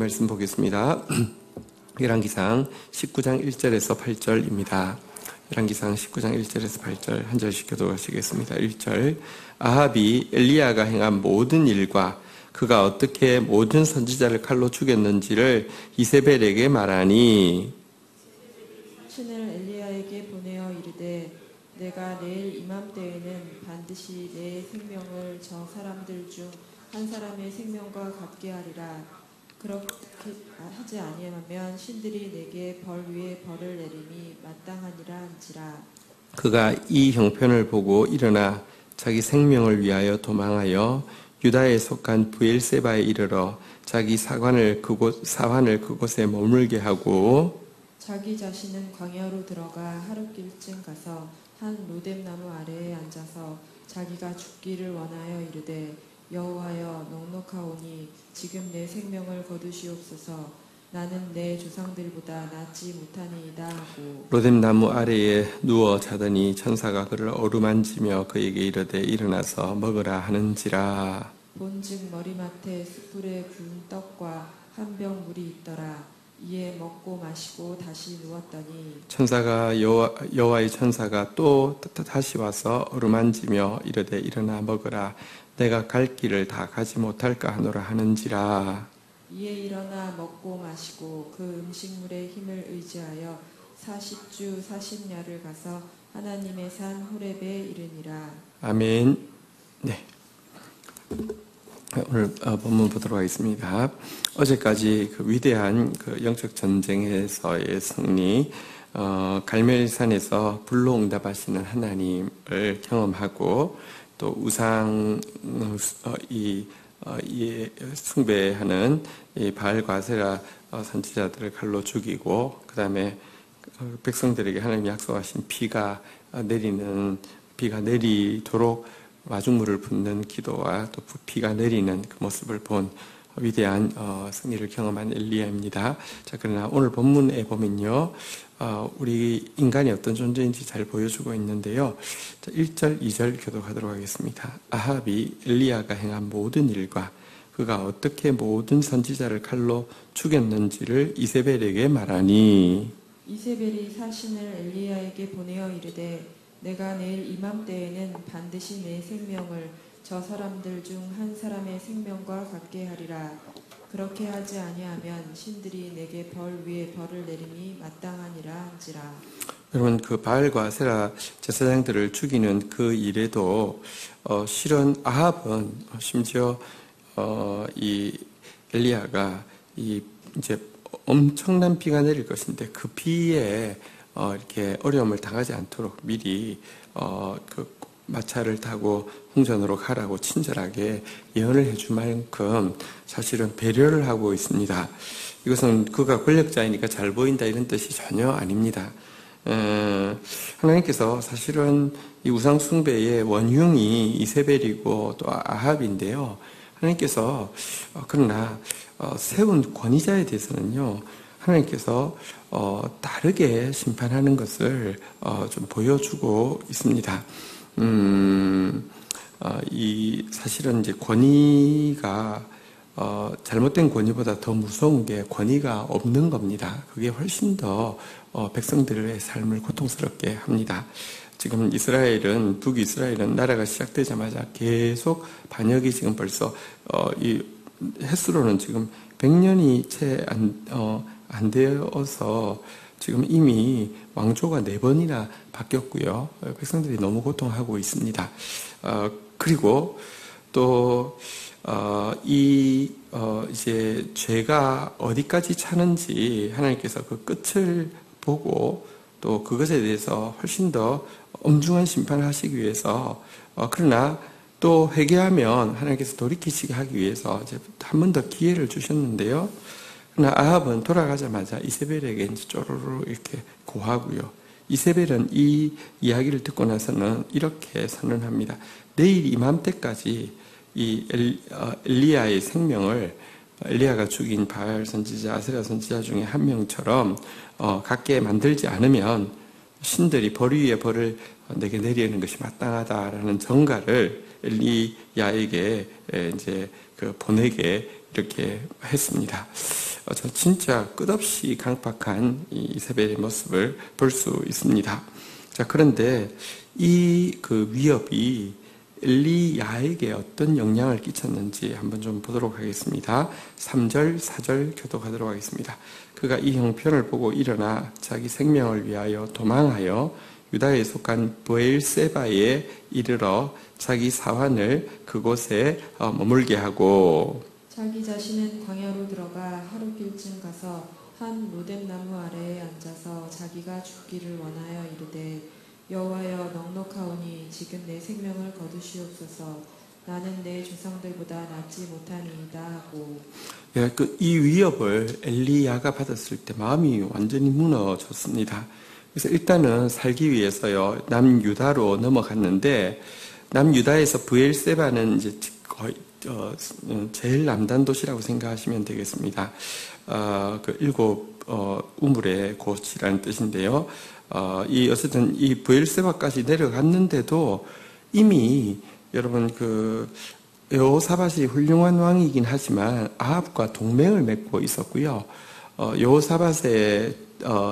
말씀 보겠습니다. 열왕기상 19장 1절에서 8절입니다. 열왕기상 19장 1절에서 8절 한 절씩 교독하시겠습니다. 1절 아합이 엘리야가 행한 모든 일과 그가 어떻게 모든 선지자를 칼로 죽였는지를 이세벨에게 말하니 신을 엘리야에게 보내어 이르되 내가 내일 이맘때에는 반드시 내 생명을 저 사람들 중 한 사람의 생명과 같게 하리라. 그렇게 하지 아니하면 신들이 내게 벌 위에 벌을 내림이 마땅하니라 한지라. 그가 이 형편을 보고 일어나 자기 생명을 위하여 도망하여 유다에 속한 브엘세바에 이르러 자기 사환을 그곳에 머물게 하고 자기 자신은 광야로 들어가 하룻길쯤 가서 한 로뎀나무 아래에 앉아서 자기가 죽기를 원하여 이르되 여호와여 넉넉하오니 지금 내 생명을 거두시옵소서. 나는 내 조상들보다 낫지 못하니이다 하고 로뎀나무 아래에 누워 자더니 천사가 그를 어루만지며 그에게 이르되 일어나서 먹으라 하는지라. 본즉 머리맡에 숯불에 구운 떡과 한 병 물이 있더라. 이에 먹고 마시고 다시 누웠더니 천사가 여호와의 천사가 또 다시 와서 어루만지며 이르되 일어나 먹으라. 내가 갈 길을 다 가지 못할까 하노라 하는지라. 이에 일어나 먹고 마시고 그 음식물의 힘을 의지하여 40주 40야를 가서 하나님의 산 호렙에 이르니라. 아멘. 네. 오늘 본문 보도록 하겠습니다. 어제까지 그 위대한 그 영적 전쟁에서의 승리, 갈멜산에서 불로 응답하시는 하나님을 경험하고 또 우상 숭배하는 이 바알과 아세라 선지자들을 칼로 죽이고 그 다음에 백성들에게 하나님 약속하신 비가 내리도록 마중물을 붓는 기도와 또 비가 내리는 그 모습을 본 위대한 승리를 경험한 엘리야입니다. 자, 그러나 오늘 본문에 보면요, 우리 인간이 어떤 존재인지 잘 보여주고 있는데요. 자, 1절, 2절 교독하도록 하겠습니다. 아합이 엘리야가 행한 모든 일과 그가 어떻게 모든 선지자를 칼로 죽였는지를 이세벨에게 말하니 이세벨이 사신을 엘리야에게 보내어 이르되 내가 내일 이맘때에는 반드시 내 생명을 저 사람들 중 한 사람의 생명과 같게 하리라. 그렇게 하지 아니하면 신들이 내게 벌 위에 벌을 내림이 마땅하니라 한지라. 여러분, 그 바알과 세라 제사장들을 죽이는 그 일에도 실은 아합은 심지어 이 엘리야가 이제 엄청난 비가 내릴 것인데 그 비에 이렇게 어려움을 당하지 않도록 미리 그 마차를 타고 홍전으로 가라고 친절하게 예언을 해줄 만큼 사실은 배려를 하고 있습니다. 이것은 그가 권력자이니까 잘 보인다 이런 뜻이 전혀 아닙니다. 하나님께서 사실은 이 우상 숭배의 원흉이 이세벨이고 또 아합인데요. 하나님께서 그러나 세운 권위자에 대해서는요, 하나님께서 다르게 심판하는 것을 좀 보여주고 있습니다. 사실은 이제 권위가 잘못된 권위보다 더 무서운 게 권위가 없는 겁니다. 그게 훨씬 더 백성들의 삶을 고통스럽게 합니다. 지금 북이스라엘은 나라가 시작되자마자 계속 반역이 지금 벌써 이 횟수로는 지금 100년이 채 안 되어서 지금 이미 왕조가 4번이나 바뀌었고요. 백성들이 너무 고통하고 있습니다. 그리고 또 이제 죄가 어디까지 차는지 하나님께서 그 끝을 보고 또 그것에 대해서 훨씬 더 엄중한 심판을 하시기 위해서 그러나 또 회개하면 하나님께서 돌이키시게 하기 위해서 이제 한 번 더 기회를 주셨는데요. 그러나 아합은 돌아가자마자 이세벨에게 이제 쪼르르 이렇게 고하고요. 이세벨은 이 이야기를 듣고 나서는 이렇게 선언합니다. 내일 이맘때까지 이 엘리야의 생명을 엘리야가 죽인 바알 선지자, 아세라 선지자 중에 한 명처럼 갖게 만들지 않으면 신들이 벌 위에 벌을 내게 내리는 것이 마땅하다라는 전가를 엘리야에게 이제 보내게 이렇게 했습니다. 저 진짜 끝없이 강팍한 이 이세벨의 모습을 볼 수 있습니다. 자, 그런데 이 그 위협이 엘리야에게 어떤 영향을 끼쳤는지 한번 좀 보도록 하겠습니다. 3절, 4절 교독하도록 하겠습니다. 그가 이 형편을 보고 일어나 자기 생명을 위하여 도망하여 유다에 속한 브엘세바에 이르러 자기 사환을 그곳에 머물게 하고 자기 자신은 광야로 들어가 하루길쯤 가서 한 로뎀나무 아래에 앉아서 자기가 죽기를 원하여 이르되 여호와여 넉넉하오니 지금 내 생명을 거두시옵소서 나는 내 조상들보다 낫지 못하니이다 하고. 예, 이 위협을 엘리야가 받았을 때 마음이 완전히 무너졌습니다. 그래서 일단은 살기 위해서요 남유다로 넘어갔는데 남유다에서 브엘세바는 이제 거의 제일 남단 도시라고 생각하시면 되겠습니다. 그 일곱 우물의 곳이라는 뜻인데요. 어쨌든 이 브엘세바까지 내려갔는데도 이미 여러분 여호사밧이 훌륭한 왕이긴 하지만 아합과 동맹을 맺고 있었고요. 여호사밧의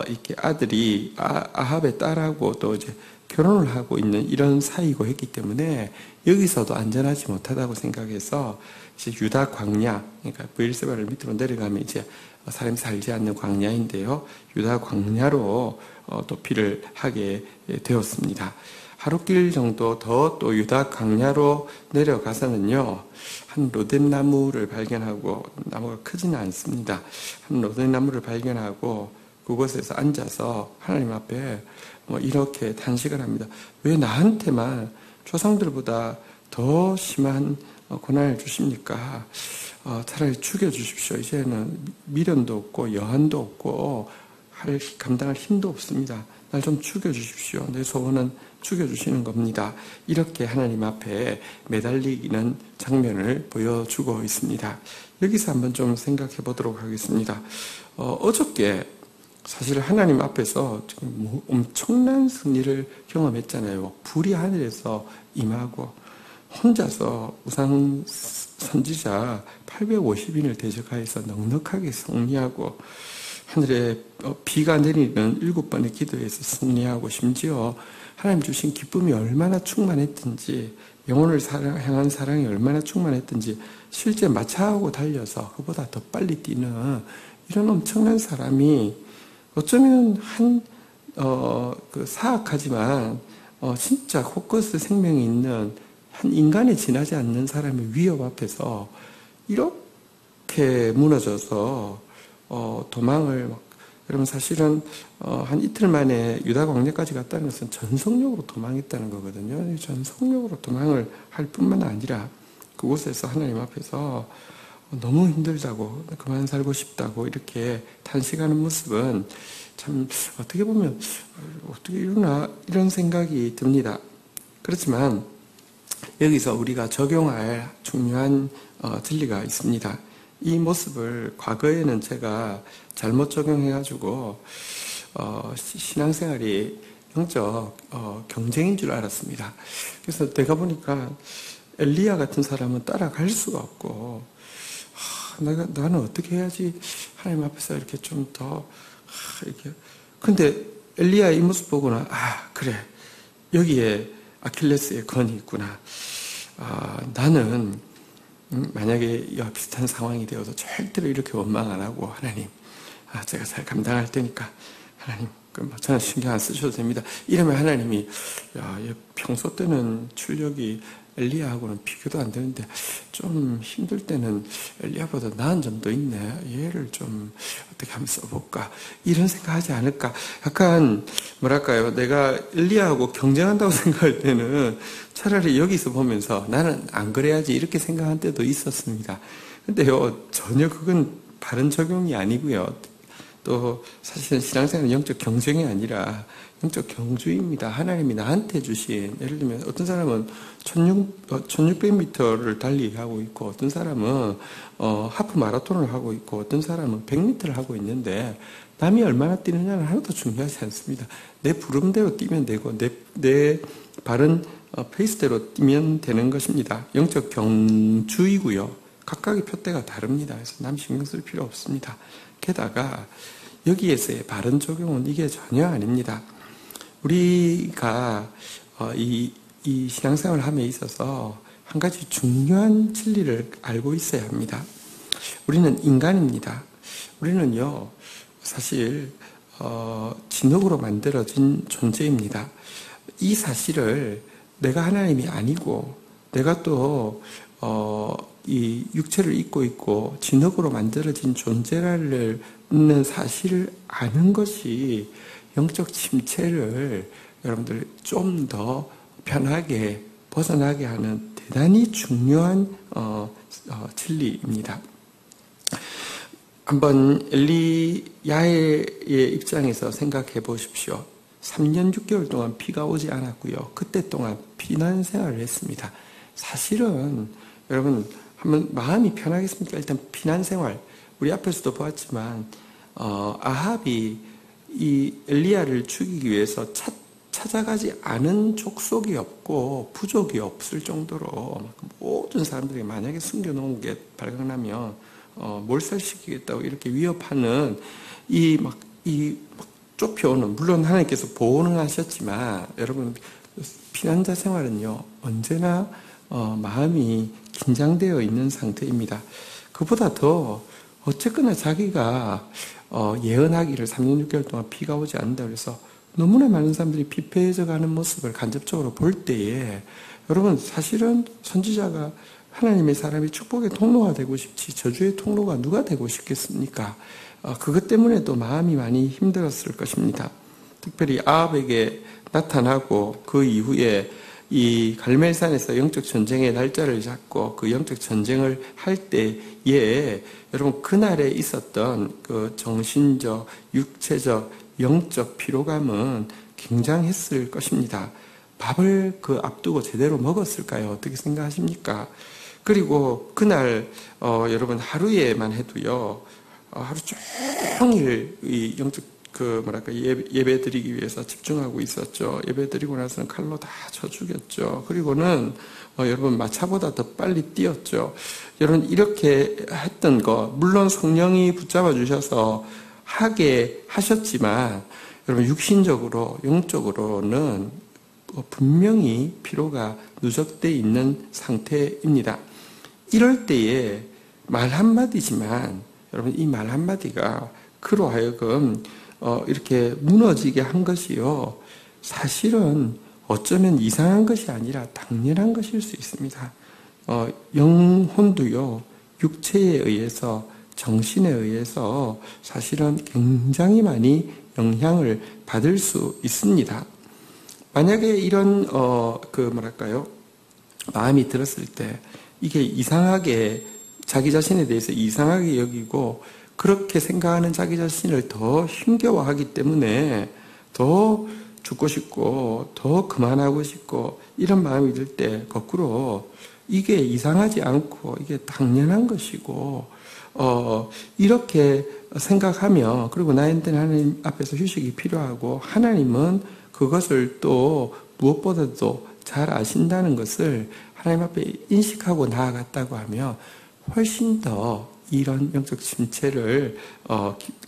이렇게 아들이 아합의 딸하고 또 이제 결혼을 하고 있는 이런 사이고 했기 때문에 여기서도 안전하지 못하다고 생각해서 이제 유다 광야, 그러니까 브엘세바를 밑으로 내려가면 이제 사람이 살지 않는 광야인데요. 유다 광야로 도피를 하게 되었습니다. 하루길 정도 더 또 유다 광야로 내려가서는요, 한 로뎀나무를 발견하고, 나무가 크지는 않습니다. 한 로뎀나무를 발견하고 그곳에서 앉아서 하나님 앞에 이렇게 탄식을 합니다. 왜 나한테만 조상들보다 더 심한 고난을 주십니까? 차라리 죽여주십시오. 이제는 미련도 없고 여한도 없고 감당할 힘도 없습니다. 날 좀 죽여주십시오. 내 소원은 죽여주시는 겁니다. 이렇게 하나님 앞에 매달리는 장면을 보여주고 있습니다. 여기서 한번 좀 생각해 보도록 하겠습니다. 어저께 사실 하나님 앞에서 지금 엄청난 승리를 경험했잖아요. 불이 하늘에서 임하고 혼자서 우상 선지자 850인을 대적하여서 넉넉하게 승리하고 하늘에 비가 내리는 7번의 기도에서 승리하고 심지어 하나님 주신 기쁨이 얼마나 충만했든지 영혼을 향한 사랑이 얼마나 충만했든지 실제 마차하고 달려서 그보다 더 빨리 뛰는 이런 엄청난 사람이 어쩌면 사악하지만 진짜 코커스 생명이 있는 한 인간에 지나지 않는 사람의 위협 앞에서 이렇게 무너져서 도망을 여러분 사실은 한 이틀 만에 유다 광야까지 갔다는 것은 전속력으로 도망했다는 거거든요. 전속력으로 도망을 할 뿐만 아니라 그곳에서 하나님 앞에서 너무 힘들다고 그만 살고 싶다고 이렇게 탄식하는 모습은 참 어떻게 보면 어떻게 이러나 이런 생각이 듭니다. 그렇지만 여기서 우리가 적용할 중요한 진리가 있습니다. 이 모습을 과거에는 제가 잘못 적용해가지고 신앙생활이 영적 경쟁인 줄 알았습니다. 그래서 내가 보니까 엘리야 같은 사람은 따라갈 수가 없고 나는 어떻게 해야지 하나님 앞에서 이렇게 좀 더 이렇게 근데 엘리야의 이 모습 보고는 그래 여기에 아킬레스의 건이 있구나. 나는 만약에 이와 비슷한 상황이 되어도 절대로 이렇게 원망 안 하고 하나님 제가 잘 감당할 테니까 하나님 저는 신경 안 쓰셔도 됩니다. 이러면 하나님이 얘 평소 때는 출력이 엘리야하고는 비교도 안 되는데 좀 힘들 때는 엘리야보다 나은 점도 있네. 얘를 좀 어떻게 하면 써볼까? 이런 생각하지 않을까? 약간 뭐랄까요? 내가 엘리야하고 경쟁한다고 생각할 때는 차라리 여기서 보면서 나는 안 그래야지 이렇게 생각한 때도 있었습니다. 근데요 전혀 그건 바른 적용이 아니고요. 또 사실은 신앙생활은 영적 경쟁이 아니라 영적 경주입니다. 하나님이 나한테 주신 예를 들면 어떤 사람은 1600m를 달리하고 있고 어떤 사람은 하프 마라톤을 하고 있고 어떤 사람은 100m를 하고 있는데 남이 얼마나 뛰느냐는 하나도 중요하지 않습니다. 내 부름대로 뛰면 되고 내 바른 페이스대로 뛰면 되는 것입니다. 영적 경주이고요. 각각의 표대가 다릅니다. 그래서 남 신경 쓸 필요 없습니다. 게다가 여기에서의 바른 적용은 이게 전혀 아닙니다. 우리가 이 신앙생활을 함에 있어서 한 가지 중요한 진리를 알고 있어야 합니다. 우리는 인간입니다. 우리는요, 사실 진흙으로 만들어진 존재입니다. 이 사실을 내가 하나님이 아니고 내가 또 이 육체를 입고 있고 진흙으로 만들어진 존재라는 사실을 아는 것이 영적 침체를 여러분들 좀 더 편하게 벗어나게 하는 대단히 중요한 진리입니다. 한번 엘리야의 입장에서 생각해 보십시오. 3년 6개월 동안 비가 오지 않았고요. 그때 동안 피난 생활을 했습니다. 사실은 여러분 한번 마음이 편하겠습니까? 일단 피난 생활, 우리 앞에서도 보았지만 아합이 이 엘리야를 죽이기 위해서 찾아가지 않은 족속이 없고 부족이 없을 정도로 모든 사람들이 만약에 숨겨놓은 게 발각나면 몰살시키겠다고 이렇게 위협하는 이 좁혀오는, 물론 하나님께서 보호는 하셨지만 여러분 피난자 생활은요 언제나 마음이 긴장되어 있는 상태입니다. 그보다 더 어쨌거나 자기가 예언하기를 3년 6개월 동안 비가 오지 않는다 그래서 너무나 많은 사람들이 피폐해져 가는 모습을 간접적으로 볼 때에 여러분 사실은 선지자가 하나님의 사람이 축복의 통로가 되고 싶지 저주의 통로가 누가 되고 싶겠습니까? 그것 때문에도 마음이 많이 힘들었을 것입니다. 특별히 아합에게 나타나고 그 이후에 이 갈멜산에서 영적 전쟁의 날짜를 잡고 그 영적 전쟁을 할 때에 여러분 그날에 있었던 그 정신적, 육체적, 영적 피로감은 굉장했을 것입니다. 밥을 그 앞두고 제대로 먹었을까요? 어떻게 생각하십니까? 그리고 그날 여러분 하루에만 해도요 하루 종일 이 영적 예배 드리기 위해서 집중하고 있었죠. 예배 드리고 나서는 칼로 다 쳐 죽였죠. 그리고는 여러분 마차보다 더 빨리 뛰었죠. 여러분 이렇게 했던 거 물론 성령이 붙잡아 주셔서 하게 하셨지만 여러분 육신적으로 영적으로는 분명히 피로가 누적되어 있는 상태입니다. 이럴 때에 말 한마디지만 여러분 이 말 한마디가 그로 하여금 이렇게 무너지게 한 것이요. 사실은 어쩌면 이상한 것이 아니라 당연한 것일 수 있습니다. 영혼도요, 육체에 의해서, 정신에 의해서 사실은 굉장히 많이 영향을 받을 수 있습니다. 만약에 이런, 마음이 들었을 때, 이게 이상하게, 자기 자신에 대해서 이상하게 여기고, 그렇게 생각하는 자기 자신을 더 힘겨워하기 때문에 더 죽고 싶고 더 그만하고 싶고 이런 마음이 들 때 거꾸로 이게 이상하지 않고 이게 당연한 것이고 이렇게 생각하며 그리고 나한테는 하나님 앞에서 휴식이 필요하고 하나님은 그것을 또 무엇보다도 잘 아신다는 것을 하나님 앞에 인식하고 나아갔다고 하면 훨씬 더 이런 영적 침체를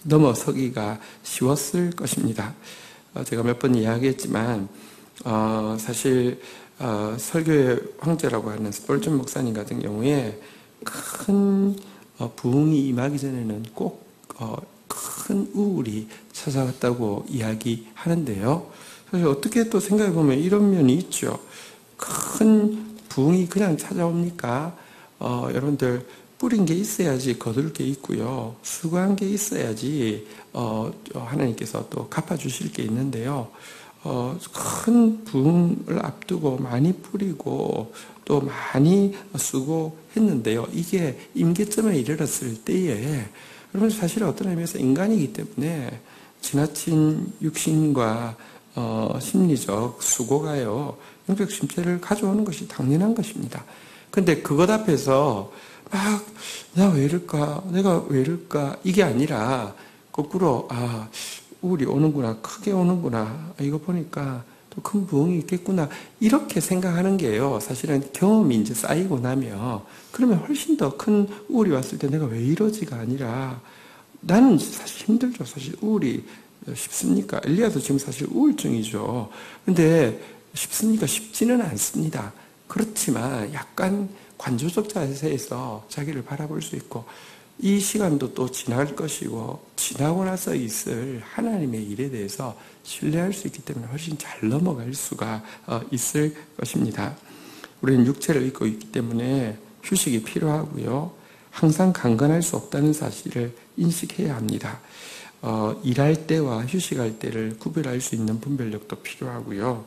넘어서기가 쉬웠을 것입니다. 제가 몇 번 이야기했지만 사실 설교의 황제라고 하는 스펄전 목사님 같은 경우에 큰 부흥이 임하기 전에는 꼭 큰 우울이 찾아왔다고 이야기하는데요. 사실 어떻게 또 생각해 보면 이런 면이 있죠. 큰 부흥이 그냥 찾아옵니까? 여러분들 뿌린 게 있어야지 거둘 게 있고요. 수고한 게 있어야지 하나님께서 또 갚아주실 게 있는데요. 큰 부흥을 앞두고 많이 뿌리고 또 많이 수고했는데요. 이게 임계점에 이르렀을 때에 여러분 사실 어떤 의미에서 인간이기 때문에 지나친 육신과 심리적 수고가요. 영적 침체를 가져오는 것이 당연한 것입니다. 근데 그것 앞에서 나 왜 이럴까? 내가 왜 이럴까? 이게 아니라, 거꾸로, 우울이 오는구나. 크게 오는구나. 이거 보니까 또 큰 부흥이 있겠구나. 이렇게 생각하는 게요. 사실은 경험이 이제 쌓이고 나면, 그러면 훨씬 더 큰 우울이 왔을 때 내가 왜 이러지가 아니라, 나는 사실 힘들죠. 사실 우울이 쉽습니까? 엘리야도 지금 사실 우울증이죠. 근데 쉽습니까? 쉽지는 않습니다. 그렇지만 약간 관조적 자세에서 자기를 바라볼 수 있고, 이 시간도 또 지날 것이고 지나고 나서 있을 하나님의 일에 대해서 신뢰할 수 있기 때문에 훨씬 잘 넘어갈 수가 있을 것입니다. 우리는 육체를 입고 있기 때문에 휴식이 필요하고요. 항상 강건할 수 없다는 사실을 인식해야 합니다. 일할 때와 휴식할 때를 구별할 수 있는 분별력도 필요하고요.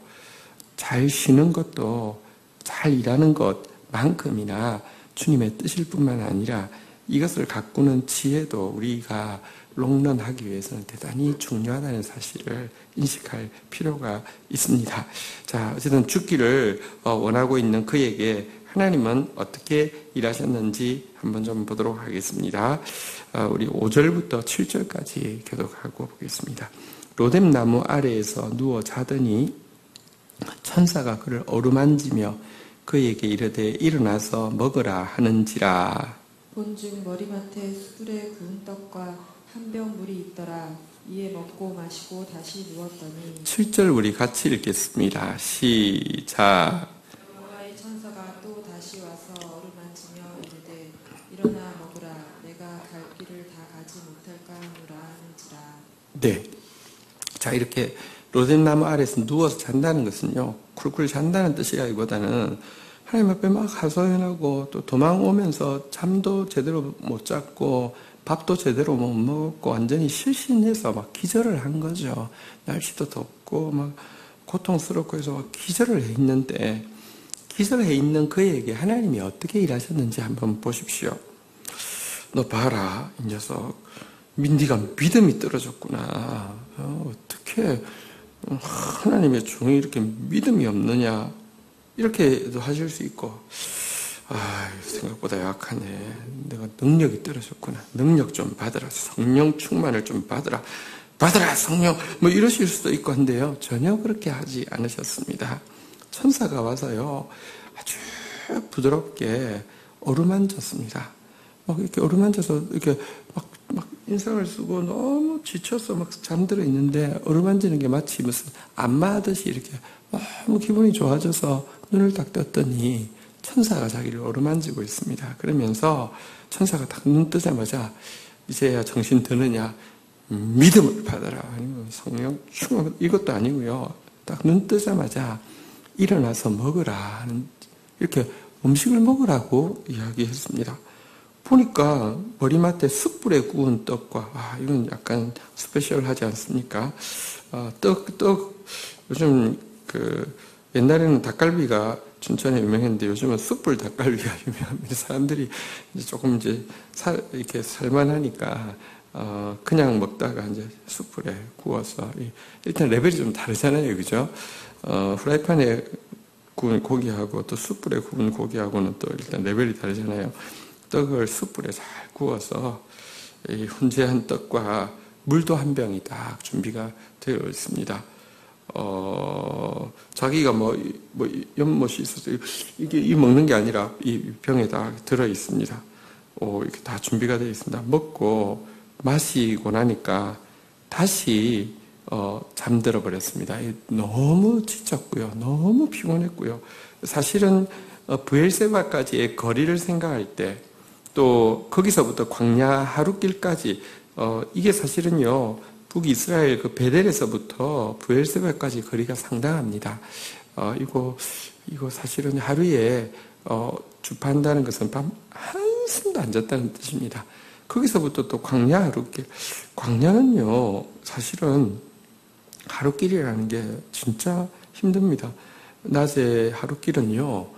잘 쉬는 것도 잘 일하는 것만큼이나 주님의 뜻일 뿐만 아니라 이것을 가꾸는 지혜도 우리가 롱런하기 위해서는 대단히 중요하다는 사실을 인식할 필요가 있습니다. 자, 어쨌든 죽기를 원하고 있는 그에게 하나님은 어떻게 일하셨는지 한번 좀 보도록 하겠습니다. 우리 5절부터 7절까지 교독하고 보겠습니다. 로뎀 나무 아래에서 누워 자더니 천사가 그를 어루만지며 그에게 이르되 일어나서 먹으라 하는지라. 본즉 머리맡에 숯불에 구운 떡과 한 병 물이 있더라. 이에 먹고 마시고 다시 누웠더니 7절 우리 같이 읽겠습니다. 시작. 여호와의 천사가 또 다시 와서 어루만지며 이르되 일어나 먹으라. 내가 갈 길을 다 가지 못할까 하노라 하는지라. 네. 자, 이렇게 로뎀나무 아래에서 누워서 잔다는 것은요, 쿨쿨 잔다는 뜻이라기보다는 하나님 앞에 막 하소연하고 또 도망 오면서 잠도 제대로 못 잤고 밥도 제대로 못 먹었고 완전히 실신해서 막 기절을 한 거죠. 날씨도 덥고 막 고통스럽고 해서 막 기절을 해 있는데, 기절해 있는 그에게 하나님이 어떻게 일하셨는지 한번 보십시오. 너 봐라, 이 녀석. 네가 믿음이 떨어졌구나. 어떻게 하나님의 종이 이렇게 믿음이 없느냐. 이렇게도 하실 수 있고, 생각보다 약하네. 내가 능력이 떨어졌구나. 능력 좀 받으라. 성령 충만을 좀 받으라. 받으라, 성령. 뭐 이러실 수도 있고 한데요. 전혀 그렇게 하지 않으셨습니다. 천사가 와서요, 아주 부드럽게 어루만졌습니다. 막 이렇게 어루만져서 이렇게 막 인상을 쓰고 너무 지쳐서 막 잠들어 있는데 어루만지는 게 마치 무슨 안마하듯이 이렇게 너무 기분이 좋아져서 눈을 딱 떴더니 천사가 자기를 어루만지고 있습니다. 그러면서 천사가 딱 눈 뜨자마자 이제야 정신 드느냐, 믿음을 받아라. 아니면 성령 충만, 이것도 아니고요. 딱 눈 뜨자마자 일어나서 먹으라. 이렇게 음식을 먹으라고 이야기했습니다. 보니까 머리맡에 숯불에 구운 떡과, 이건 약간 스페셜하지 않습니까? 요즘 옛날에는 닭갈비가 춘천에 유명했는데 요즘은 숯불 닭갈비가 유명합니다. 사람들이 조금 이렇게 살만하니까, 그냥 먹다가 이제 숯불에 구워서, 일단 레벨이 좀 다르잖아요. 그죠? 후라이팬에 구운 고기하고 또 숯불에 구운 고기하고는 또 일단 레벨이 다르잖아요. 떡을 숯불에 잘 구워서 이 훈제한 떡과 물도 한 병이 딱 준비가 되어 있습니다. 자기가 연못이 있어서 이게 먹는 게 아니라 이 병에 다 들어 있습니다. 이렇게 다 준비가 되어 있습니다. 먹고 마시고 나니까 다시 잠들어 버렸습니다. 너무 지쳤고요, 너무 피곤했고요. 사실은 브엘세바까지의 거리를 생각할 때, 또 거기서부터 광야 하룻길까지, 이게 사실은요, 북이스라엘 그 베델에서부터 브엘세바까지 거리가 상당합니다. 이거 사실은 하루에 주파한다는 것은 밤 한숨도 안 잤다는 뜻입니다. 거기서부터 또 광야 하룻길. 광야는요, 사실은 하룻길이라는 게 진짜 힘듭니다. 낮에 하룻길은요,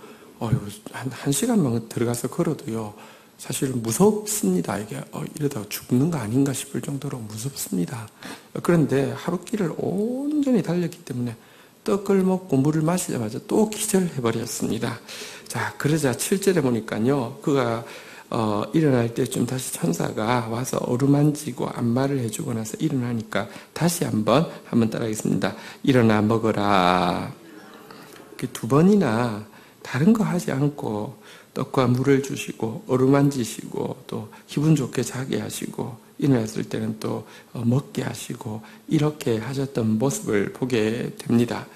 한 시간만 들어가서 걸어도요, 사실 무섭습니다. 이게 이러다가 죽는 거 아닌가 싶을 정도로 무섭습니다. 그런데 하룻길을 온전히 달렸기 때문에 떡을 먹고 물을 마시자마자 또 기절해버렸습니다. 자, 그러자 7절에 보니까요, 그가 일어날 때쯤 다시 천사가 와서 어루만지고 안마를 해주고 나서 일어나니까 다시 한번 따라하겠습니다. 일어나 먹어라. 두 번이나 다른 거 하지 않고 떡과 물을 주시고 어루만지시고 또 기분 좋게 자게 하시고 일어났을 때는 또 먹게 하시고 이렇게 하셨던 모습을 보게 됩니다.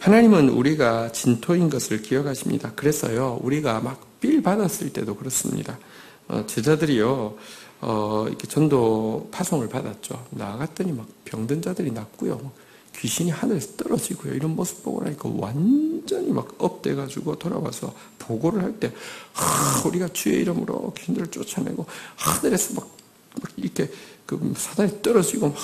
하나님은 우리가 진토인 것을 기억하십니다. 그래서요, 우리가 막 빌 받았을 때도 그렇습니다. 제자들이요, 이렇게 전도 파송을 받았죠. 나갔더니 막 병든 자들이 낫고요. 귀신이 하늘에서 떨어지고요. 이런 모습 보고 나니까 완전히 막 업돼가지고 돌아와서 보고를 할 때, 우리가 주의 이름으로 귀신들을 쫓아내고 하늘에서 막 이렇게 그 사단이 떨어지고 막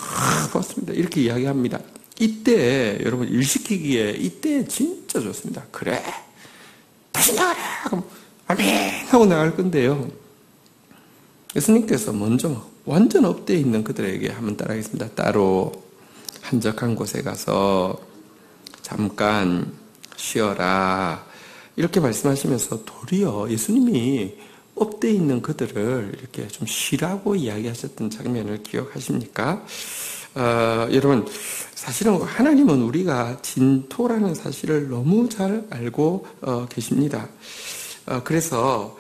봤습니다. 이렇게 이야기합니다. 이때 여러분 일시키기에 이때 진짜 좋습니다. 그래, 다시 나가라. 그럼 아멘 하고 나갈 건데요. 예수님께서 먼저 완전 업돼 있는 그들에게 한번 따라하겠습니다. 따로 한적한 곳에 가서 잠깐 쉬어라. 이렇게 말씀하시면서 도리어 예수님이 업돼 있는 그들을 이렇게 좀 쉬라고 이야기하셨던 장면을 기억하십니까? 여러분, 사실은 하나님은 우리가 진토라는 사실을 너무 잘 알고 계십니다. 그래서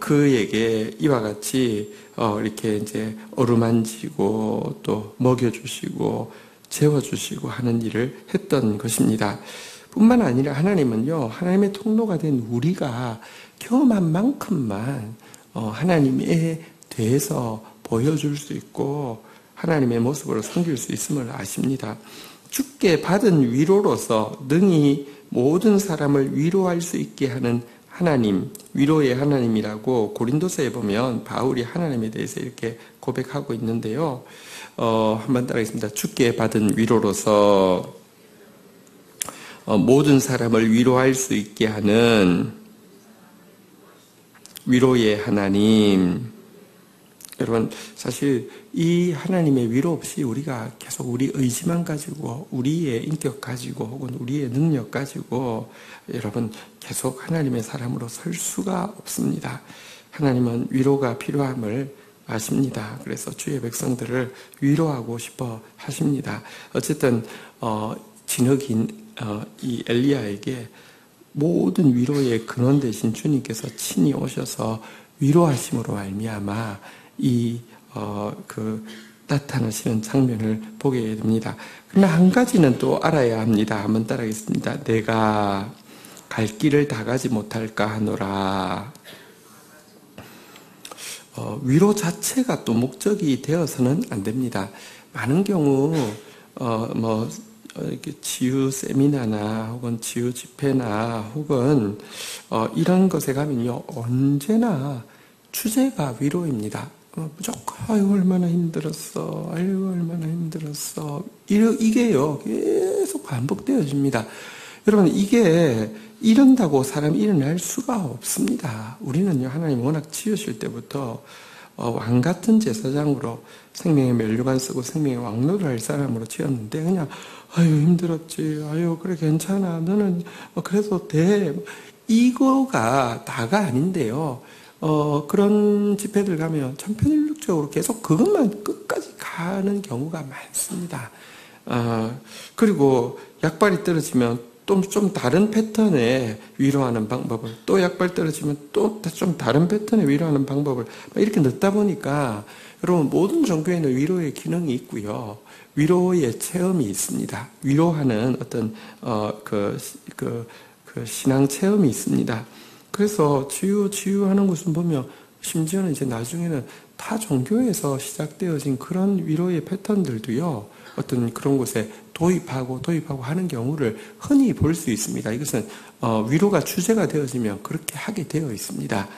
그에게 이와 같이 이렇게 이제 어루만지고 또 먹여주시고 재워주시고 하는 일을 했던 것입니다. 뿐만 아니라 하나님은요, 하나님의 통로가 된 우리가 경험한 만큼만 하나님에 대해서 보여줄 수 있고 하나님의 모습으로 섬길 수 있음을 아십니다. 주께 받은 위로로서 능히 모든 사람을 위로할 수 있게 하는 하나님, 위로의 하나님이라고 고린도서에 보면 바울이 하나님에 대해서 이렇게 고백하고 있는데요. 한번 따라하겠습니다. 주께 받은 위로로서 모든 사람을 위로할 수 있게 하는 위로의 하나님. 여러분, 사실 이 하나님의 위로 없이 우리가 계속 우리 의지만 가지고 우리의 인격 가지고 혹은 우리의 능력 가지고 여러분 계속 하나님의 사람으로 설 수가 없습니다. 하나님은 위로가 필요함을 아십니다. 그래서 주의 백성들을 위로하고 싶어 하십니다. 어쨌든 진흙인 이 엘리야에게 모든 위로의 근원 되신 주님께서 친히 오셔서 위로하심으로 말미암아 나타나시는 장면을 보게 됩니다. 그러나 한 가지는 또 알아야 합니다. 한번 따라하겠습니다. 내가 갈 길을 다 가지 못할까 하노라. 위로 자체가 또 목적이 되어서는 안 됩니다. 많은 경우 이렇게 치유 세미나나 혹은 치유 집회나 혹은 이런 것에 가면요, 언제나 주제가 위로입니다. 무조건 아유 얼마나 힘들었어, 아유 얼마나 힘들었어, 이게요 계속 반복되어집니다. 여러분, 이게 이런다고 사람이 일어날 수가 없습니다. 우리는요, 하나님 워낙 지으실 때부터 왕 같은 제사장으로 생명의 면류관 쓰고 생명의 왕노를 할 사람으로 지었는데 그냥 아유 힘들었지, 아유 그래 괜찮아, 너는 그래도 돼, 이거가 다가 아닌데요. 그런 집회들 가면 천편일률적으로 계속 그것만 끝까지 가는 경우가 많습니다. 그리고 약발이 떨어지면 또 좀 다른 패턴의 위로하는 방법을, 또 약발 떨어지면 또 좀 다른 패턴의 위로하는 방법을 이렇게 넣다 보니까 여러분, 모든 종교에는 위로의 기능이 있고요, 위로의 체험이 있습니다. 위로하는 어떤 신앙 체험이 있습니다. 그래서 치유하는 것을 보면 심지어는 이제 나중에는 타 종교에서 시작되어진 그런 위로의 패턴들도요, 어떤 그런 곳에 도입하고 하는 경우를 흔히 볼 수 있습니다. 이것은 위로가 주제가 되어지면 그렇게 하게 되어 있습니다.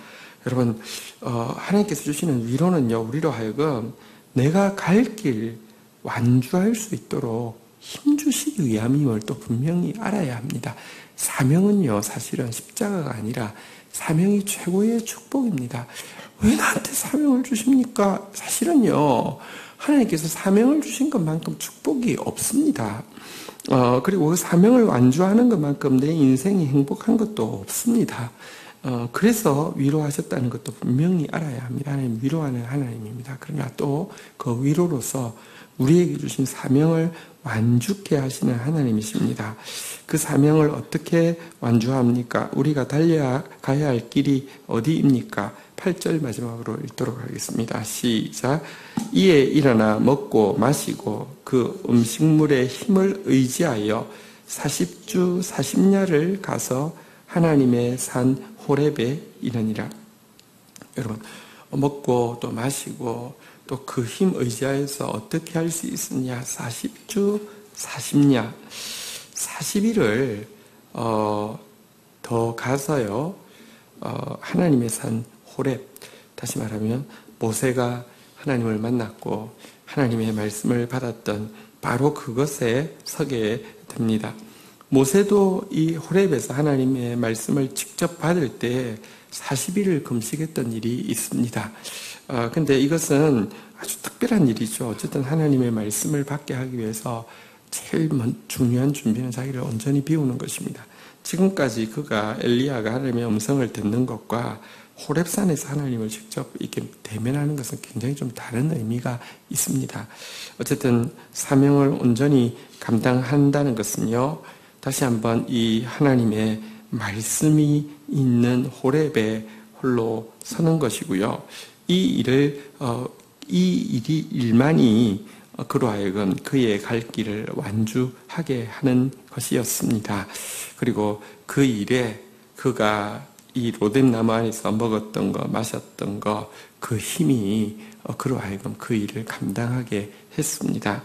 여러분, 하나님께서 주시는 위로는요, 우리로 하여금 내가 갈 길 완주할 수 있도록 힘주시기 위함임을 또 분명히 알아야 합니다. 사명은요, 사실은 십자가가 아니라 사명이 최고의 축복입니다. 왜 나한테 사명을 주십니까? 사실은요, 하나님께서 사명을 주신 것만큼 축복이 없습니다. 그리고 그 사명을 완주하는 것만큼 내 인생이 행복한 것도 없습니다. 그래서 위로하셨다는 것도 분명히 알아야 합니다. 하나님 위로하는 하나님입니다. 그러나 또 그 위로로서 우리에게 주신 사명을 완주케 하시는 하나님이십니다. 그 사명을 어떻게 완주합니까? 우리가 달려가야 할 길이 어디입니까? 8절 마지막으로 읽도록 하겠습니다. 시작. 이에 일어나 먹고 마시고 그 음식물의 힘을 의지하여 40주 40야를 가서 하나님의 산 호렙에 이르니라. 여러분, 먹고 또 마시고 또 그 힘 의지하여서 어떻게 할 수 있느냐? 40주 40야 40일을 더 가서요, 하나님의 산 호렙, 다시 말하면 모세가 하나님을 만났고 하나님의 말씀을 받았던 바로 그것에 서게 됩니다. 모세도 이 호렙에서 하나님의 말씀을 직접 받을 때 40일을 금식했던 일이 있습니다. 근데 이것은 아주 특별한 일이죠. 어쨌든 하나님의 말씀을 받게 하기 위해서 제일 중요한 준비는 자기를 온전히 비우는 것입니다. 지금까지 그가 엘리야가 하나님의 음성을 듣는 것과 호렙산에서 하나님을 직접 이렇게 대면하는 것은 굉장히 좀 다른 의미가 있습니다. 어쨌든 사명을 온전히 감당한다는 것은요, 다시 한번 이 하나님의 말씀이 있는 호렙에 홀로 서는 것이고요. 이 일만이 그로 하여금 그의 갈 길을 완주하게 하는 것이었습니다. 그리고 그 일에 그가 이 로뎀나무 안에서 먹었던 거, 마셨던 거, 그 힘이 그로 하여금 그 일을 감당하게 했습니다.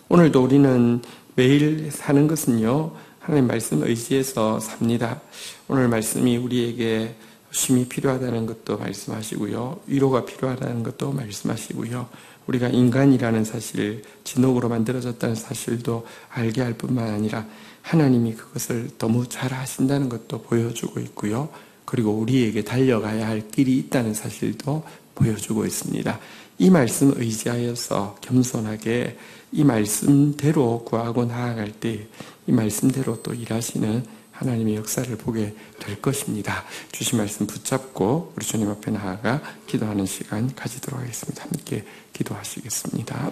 오늘도 우리는 매일 사는 것은요, 하나님 말씀 의지해서 삽니다. 오늘 말씀이 우리에게 쉼이 필요하다는 것도 말씀하시고요, 위로가 필요하다는 것도 말씀하시고요, 우리가 인간이라는 사실, 진흙으로 만들어졌다는 사실도 알게 할 뿐만 아니라 하나님이 그것을 너무 잘 하신다는 것도 보여주고 있고요, 그리고 우리에게 달려가야 할 길이 있다는 사실도 보여주고 있습니다. 이 말씀 의지하여서 겸손하게 이 말씀대로 구하고 나아갈 때 이 말씀대로 또 일하시는 하나님의 역사를 보게 될 것입니다. 주신 말씀 붙잡고 우리 주님 앞에 나아가 기도하는 시간 가지도록 하겠습니다. 함께 기도하시겠습니다.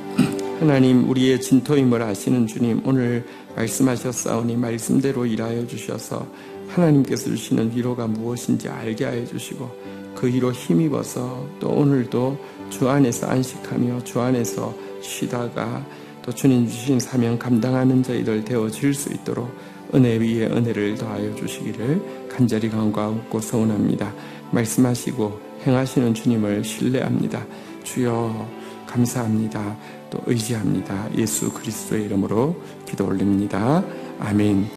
하나님, 우리의 진토임을 아시는 주님, 오늘 말씀하셨사오니 말씀대로 일하여 주셔서 하나님께서 주시는 위로가 무엇인지 알게 하여 주시고 그 위로 힘입어서 또 오늘도 주 안에서 안식하며 주 안에서 쉬다가 또 주님 주신 사명 감당하는 저희들 되어질 수 있도록 은혜 위에 은혜를 더하여 주시기를 간절히 간구하고 소원합니다. 말씀하시고 행하시는 주님을 신뢰합니다. 주여 감사합니다. 또 의지합니다. 예수 그리스도의 이름으로 기도 올립니다. 아멘.